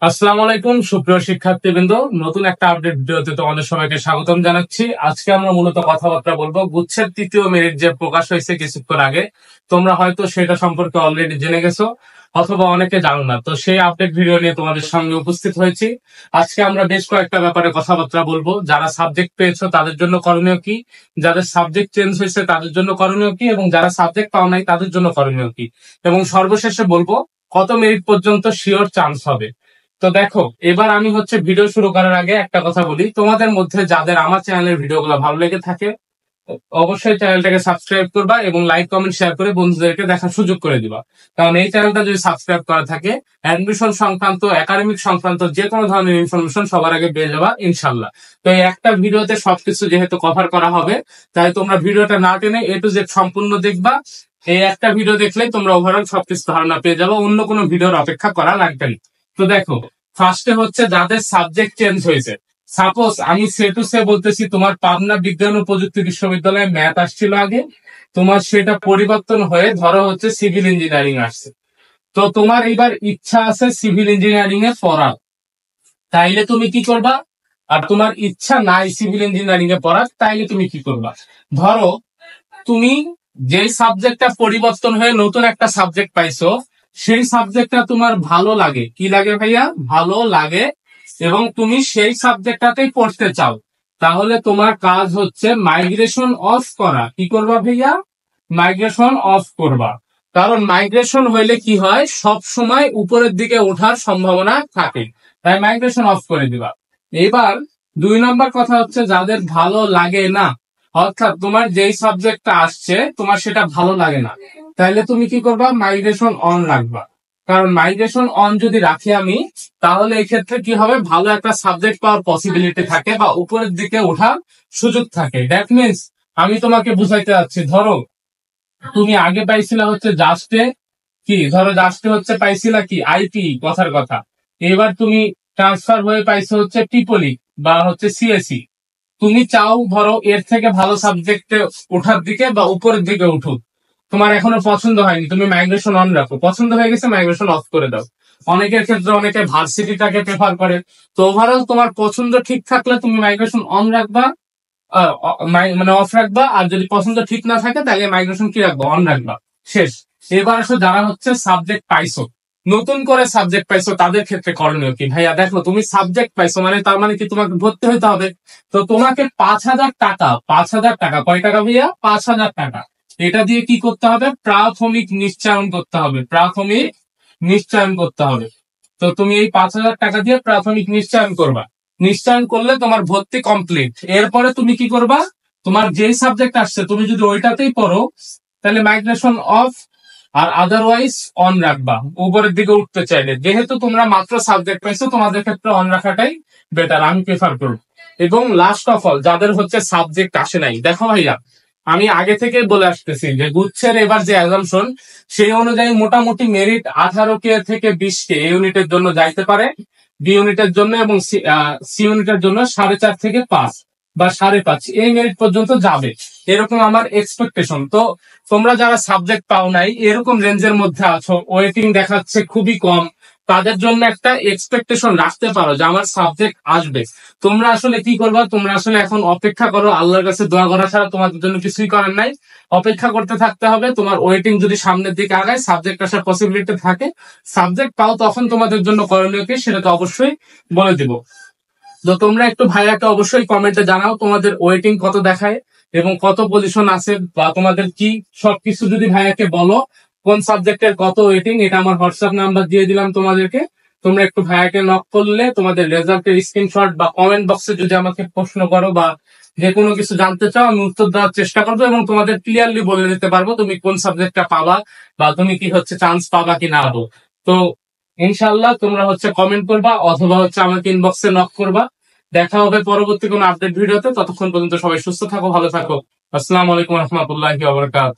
আসসালামু আলাইকুম সুপ্রিয় শিক্ষার্থীবৃন্দ, নতুন একটা আপডেট ভিডিওতে তোমাদের সবাইকে স্বাগতম জানাচ্ছি। আজকে আমরা মূলত কথাবার্তা বলবো গুচ্ছের তৃতীয় মেরিট যে প্রকাশ হয়েছে কিছুক্ষণ আগে। তোমরা হয়তো সেটা সম্পর্কে অলরেডি জেনে গেছো অথবা অনেকে জানো না, তো সেই আপডেট ভিডিও নিয়ে তোমাদের সঙ্গে উপস্থিত হয়েছি। আজকে আমরা বেশ কয়েকটা ব্যাপারে কথাবার্তা বলবো। যারা সাবজেক্ট পেয়েছো তাদের জন্য করণীয় কি, যাদের সাবজেক্ট চেঞ্জ হয়েছে তাদের জন্য করণীয় কি, এবং যারা সাবজেক্ট পাও নাই তাদের জন্য করণীয় কি, এবং সর্বশেষে বলবো কত মেরিট পর্যন্ত শিওর চান্স হবে। তো দেখো, এবার আমি ভিডিও শুরু করার আগে একটা কথা বলি, তোমাদের মধ্যে যাদের আমার চ্যানেলের ভিডিওগুলো ভালো লেগে থাকে অবশ্যই চ্যানেলটাকে সাবস্ক্রাইব করবা এবং লাইক কমেন্ট শেয়ার করে বন্ধুদেরকে দেখার সুযোগ করে দিবা। কারণ এই চ্যানেলটা যদি সাবস্ক্রাইব করা থাকে, অ্যাডমিশন সংক্রান্ত, একাডেমিক সংক্রান্ত যে কোনো ধরনের ইনফরমেশন সবার আগে পেয়ে যাবা ইনশাল্লাহ। তো এই একটা ভিডিওতে সবকিছু যেহেতু কভার করা হবে, তাই তোমরা ভিডিওটা না টেনে A to Z সম্পূর্ণ দেখবা। এই একটা ভিডিও দেখলেই তোমরা ওভারঅল সবকিছু ধারণা পেয়ে যাবো, অন্য কোনো ভিডিওর অপেক্ষা করা লাগবে না। তো দেখো, ফার্স্টে যাদের সাবজেক্ট চেঞ্জ হয়েছে। সাপোজ আমি সে টু সে বলতেছি, তোমার পাবনা বিজ্ঞান ও প্রযুক্তি বিশ্ববিদ্যালয়ে ম্যাথ আসছিল আগে, তোমার সেটা পরিবর্তন হয়ে ধরো সিভিল ইঞ্জিনিয়ারিং আসছে। তো তোমার এবার ইচ্ছা আছে সিভিল ইঞ্জিনিয়ারিং এ পড়ার, তাইলে তুমি কি করবা? আর তোমার ইচ্ছা নাই সিভিল ইঞ্জিনিয়ারিং এ পড়ার, তাইলে তুমি কি করবা? ধরো তুমি যে সাবজেক্টটা পরিবর্তন হয়ে নতুন একটা সাবজেক্ট পাইছো, সেই সাবজেক্টটা তোমার ভালো লাগে। কি লাগে ভাইয়া? ভালো লাগে, এবং তুমি সেই সাবজেক্টটাতেই পড়তে চাও। তাহলে তোমার কাজ মাইগ্রেশন অফ করা। কি করবা ভাইয়া? মাইগ্রেশন অফ করবা। কারণ মাইগ্রেশন হইলে কি হয়, সব সময় উপরের দিকে ওঠার সম্ভাবনা থাকে, তাই মাইগ্রেশন অফ করে দিবা। এবার 2 নম্বর কথা যাদের ভালো লাগে না, অর্থাৎ তোমার যেই সাবজেক্টটা আসছে তোমার সেটা ভালো লাগে না, তাহলে তুমি কি করবা? মাইগ্রেশন অন রাখবা। কারণ মাইগ্রেশন অন যদি রাখি আমি, তাহলে এই ক্ষেত্রে কি হবে, ভালো একটা সাবজেক্ট পাওয়ার পসিবিলিটি থাকে বা উপরের দিকে ওঠার সুযোগ থাকে। দ্যাট মিনস আমি তোমাকে বুঝাইতে যাচ্ছি, ধরো তুমি আগে পাইছিলা জাস্টে, কি ধরো জাস্টে পাইছিলা কি আইপি, কথার কথা। এবার তুমি ট্রান্সফার হয়ে পাইছো ট্রিপলি বা সিএসি। তুমি চাও ধরো এর থেকে ভালো সাবজেক্টে ওঠার দিকে বা উপরের দিকে উঠুক, তোমার এখনো পছন্দ হয়নি, তুমি মাইগ্রেশন অন রাখো। পছন্দ হয়ে গেছে, মাইগ্রেশন অফ করে দাও। অনেকের ক্ষেত্রে অনেকে ভার্সিটিটাকে প্রেফার করে। তো ওভারঅল তোমার পছন্দ ঠিক থাকলে তুমি মাইগ্রেশন অন রাখবা, মানে অফ রাখবা। আর যদি পছন্দ ঠিক না থাকে তাহলে মাইগ্রেশন কি রাখবা? অন রাখবা। শেষ। এবার যারা সাবজেক্ট পাইছো, নতুন করে সাবজেক্ট পাইছো, তাদের ক্ষেত্রে করণীয় কি? ভাইয়া দেখো, তুমি সাবজেক্ট পাইছো মানে তার মানে কি তোমাকে ভর্তি হইতে হবে। তো তোমাকে 5,000 টাকা, 5,000 টাকা, কয় টাকা ভাইয়া? 5,000 টাকা। এটা দিয়ে কি করতে হবে? প্রাথমিক নিশ্চয়ন করতে হবে। প্রাথমিক নিশ্চয়ন করতে হবে। তো তুমি এই 5,000 টাকা দিয়ে প্রাথমিক নিশ্চয়ন করবা। নিশ্চয়ন করলে তোমার ভর্তি কমপ্লিট। এরপরে তুমি কি করবা? তোমার যে সাবজেক্ট আসছে তুমি যদি ওইটাতেই পড়ো, তাহলে মাইগ্রেশন অফ, আর আদারওয়াইজ অন রাখবা উপরের দিকে উঠতে চাইলে। যেহেতু তোমরা মাত্র সাবজেক্ট পাইছো, তোমাদের ক্ষেত্রে অন রাখাটাই বেটার, আমি প্রেফার করবো। এবং লাস্ট অফ অল, যাদের সাবজেক্ট আসে নাই, দেখো ভাইয়া আমি আগে থেকে বলে আসতেছি যে গুচ্ছের এবার যে অ্যাজাম্পশন, সেই অনুযায়ী মোটামুটি মেরিট 18K থেকে 20K এই ইউনিটের জন্য যাইতে পারে, বি ইউনিটের জন্য, এবং সি ইউনিটের জন্য 4.5 থেকে 5 বা 5.5 এই মেরিট পর্যন্ত যাবে, এরকম আমার এক্সপেকটেশন। তো তোমরা যারা সাবজেক্ট পাও নাই, এরকম রেঞ্জের মধ্যে আছো, ওয়েটিং দেখাচ্ছে খুবই কম, তাদের জন্য একটা এক্সপেকটেশন রাখতে পারো যে আমার সাবজেক্ট আসবে। তোমরা আসলে কি করবা? তোমরা আসলে এখন অপেক্ষা করো, আল্লাহর কাছে দোয়া করা ছাড়া তোমাদের জন্য কিছুই করার নাই। অপেক্ষা করতে থাকতে হবে। তোমার ওয়েটিং যদি সামনের দিকে আগায়, সাবজেক্ট আসার পসিবিলিটি থাকে, সাবজেক্ট পাও, তখন তোমাদের জন্য করণীয় কি সেটা তো অবশ্যই বলে দিব। তো তোমরা একটু ভাইয়াকে অবশ্যই কমেন্টে জানাও তোমাদের ওয়েটিং কত দেখায় এবং কত পজিশন আছে, বা তোমাদের কি সবকিছু যদি ভাইয়াকে বলো কোন সাবজেক্টের কত ওয়েটিং। এটা আমার হোয়াটসঅ্যাপ নাম্বার দিয়ে দিলাম তোমাদেরকে। তোমরা একটু ভাইয়াকে নক করলে তোমাদের রেজাল্টের স্ক্রিনশট বা কমেন্ট বক্সে যদি আমাকে প্রশ্ন করো বা যে কোনো কিছু জানতে চাও, আমি উত্তর দেওয়ার চেষ্টা করবো এবং তোমাদের ক্লিয়ারলি বলে দিতে পারবো তুমি কোন সাবজেক্টটা পাবা বা তুমি কি চান্স পাবা কি না পাবো। তো ইনশাল্লাহ তোমরা কমেন্ট করবা অথবা আমাকে ইনবক্সে নক করবা। দেখা হবে পরবর্তী কোনো আপডেট ভিডিওতে। ততক্ষণ পর্যন্ত সবাই সুস্থ থাকো, ভালো থাকো। আসসালামু আলাইকুম রহমতুল্লাহি ওয়া বারাকাতুহু।